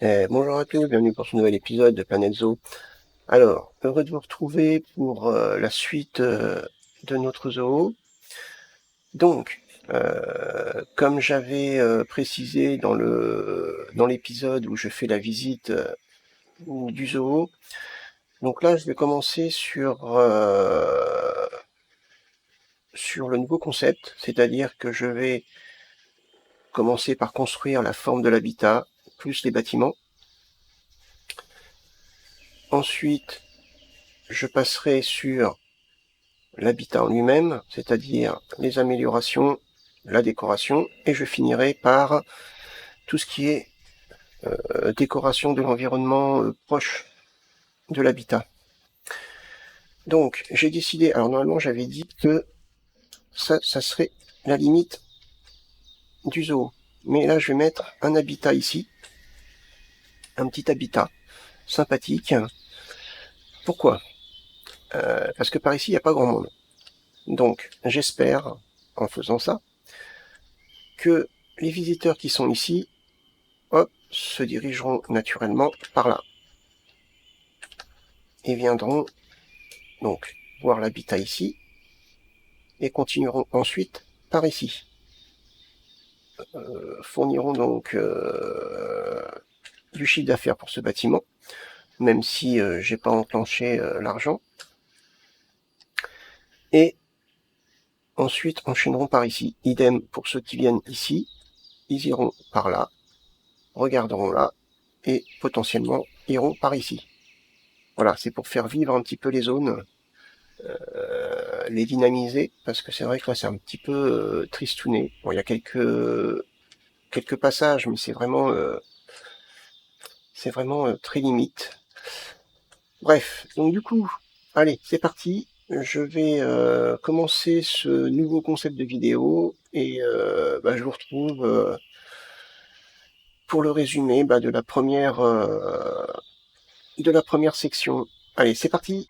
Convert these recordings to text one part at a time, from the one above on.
Bonjour à tous, bienvenue pour ce nouvel épisode de Planète Zoo. Alors, heureux de vous retrouver pour la suite de notre zoo. Donc, comme j'avais précisé dans l'épisode où je fais la visite du zoo, donc là je vais commencer sur le nouveau concept, c'est-à-dire que je vais commencer par construire la forme de l'habitat, plus les bâtiments. Ensuite, je passerai sur l'habitat en lui-même, c'est-à-dire les améliorations, la décoration, et je finirai par tout ce qui est décoration de l'environnement proche de l'habitat. Donc j'ai décidé, alors normalement j'avais dit que ça serait la limite du zoo, mais là je vais mettre un habitat ici, un petit habitat sympathique. Pourquoi Parce que par ici il n'y a pas grand monde. Donc j'espère, en faisant ça, que les visiteurs qui sont ici, hop, se dirigeront naturellement par là et viendront donc voir l'habitat ici et continueront ensuite par ici. Fourniront donc du chiffre d'affaires pour ce bâtiment, même si j'ai pas enclenché l'argent. Et ensuite enchaîneront par ici. Idem pour ceux qui viennent ici, ils iront par là, regarderont là, et potentiellement iront par ici. Voilà, c'est pour faire vivre un petit peu les zones, les dynamiser, parce que c'est vrai que là c'est un petit peu tristouné. Bon, il y a quelques passages, mais c'est vraiment très limite. Bref, donc du coup, allez, c'est parti. Je vais commencer ce nouveau concept de vidéo et je vous retrouve pour le résumé de la première section. Allez, c'est parti.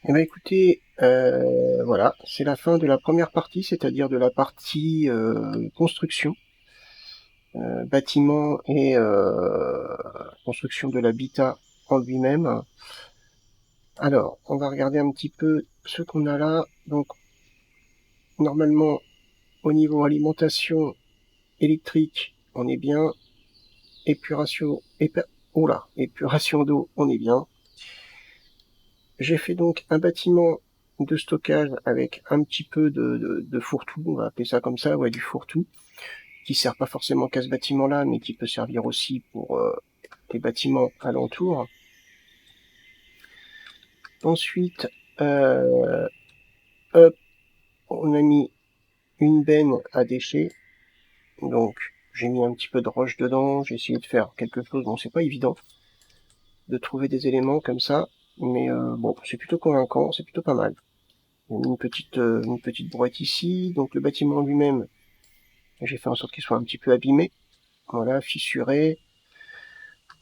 Eh ben écoutez, voilà, c'est la fin de la première partie, c'est-à-dire de la partie construction, bâtiment et construction de l'habitat en lui-même. Alors, on va regarder un petit peu ce qu'on a là. Donc, normalement, au niveau alimentation électrique, on est bien. Épuration, épuration d'eau, on est bien. J'ai fait donc un bâtiment de stockage avec un petit peu de fourre-tout, on va appeler ça comme ça, ouais, du fourre-tout, qui sert pas forcément qu'à ce bâtiment-là, mais qui peut servir aussi pour les bâtiments alentours. Ensuite, hop, on a mis une benne à déchets, donc j'ai mis un petit peu de roche dedans, j'ai essayé de faire quelque chose, bon c'est pas évident de trouver des éléments comme ça, mais bon, c'est plutôt convaincant, c'est plutôt pas mal. Une petite brouette ici. Donc le bâtiment lui-même, j'ai fait en sorte qu'il soit un petit peu abîmé. Voilà, fissuré.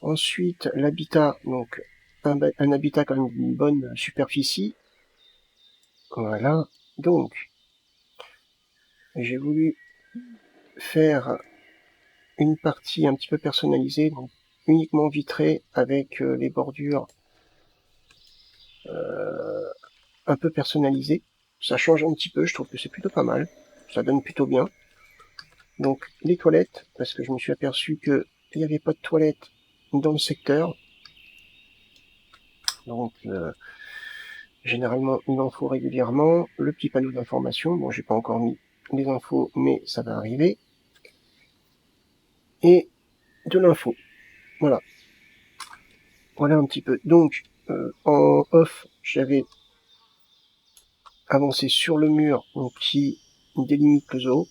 Ensuite, l'habitat, donc un habitat quand même d'une bonne superficie. Voilà. Donc, j'ai voulu faire une partie un petit peu personnalisée, donc uniquement vitrée avec les bordures un peu personnalisées. Ça change un petit peu, je trouve que c'est plutôt pas mal. Ça donne plutôt bien. Donc les toilettes, parce que je me suis aperçu qu'il n'y avait pas de toilettes dans le secteur. Donc généralement il en faut régulièrement. Le petit panneau d'information, bon j'ai pas encore mis les infos, mais ça va arriver. Et de l'info. Voilà. Voilà un petit peu. Donc en off, j'avais avancé sur le mur donc, qui délimite le zoo.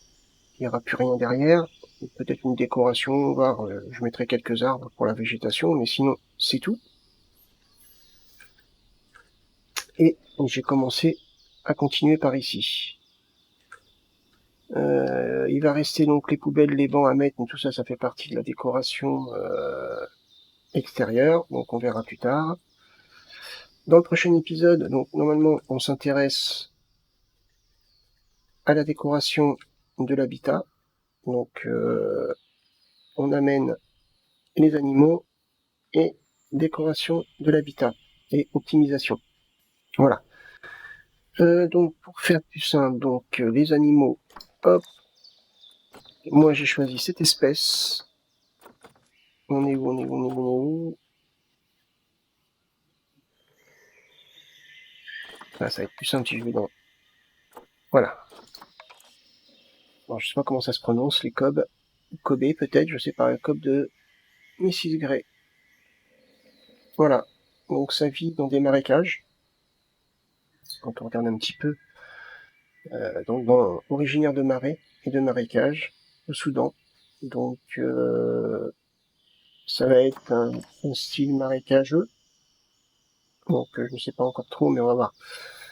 Il n'y aura plus rien derrière. Peut-être une décoration, voire je mettrai quelques arbres pour la végétation, mais sinon c'est tout. Et j'ai commencé à continuer par ici. Il va rester donc les poubelles, les bancs à mettre, mais tout ça, ça fait partie de la décoration extérieure, donc on verra plus tard. Dans le prochain épisode, donc normalement, on s'intéresse à la décoration de l'habitat. Donc on amène les animaux et décoration de l'habitat et optimisation. Voilà. Donc pour faire plus simple, donc les animaux, hop, moi j'ai choisi cette espèce. On est où? Là, ça va être plus simple si je vais dans... Voilà. Bon, je sais pas comment ça se prononce, les cobs. Kobe peut-être, je sais pas, un cob de Mrs. Gray. Voilà. Donc ça vit dans des marécages. Quand on regarde un petit peu, donc originaire de marais et de marécages au Soudan. Donc ça va être un style marécageux. Donc je ne sais pas encore trop, mais on va voir.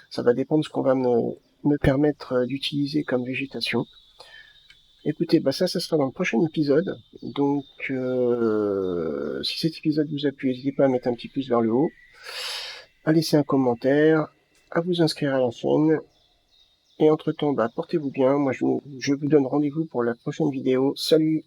Ça va dépendre de ce qu'on va me permettre d'utiliser comme végétation. Écoutez, bah ça sera dans le prochain épisode. Donc, si cet épisode vous a plu, n'hésitez pas à mettre un petit pouce vers le haut, à laisser un commentaire, à vous inscrire à la chaîne. Et entre-temps, bah, portez-vous bien. Moi, je vous donne rendez-vous pour la prochaine vidéo. Salut!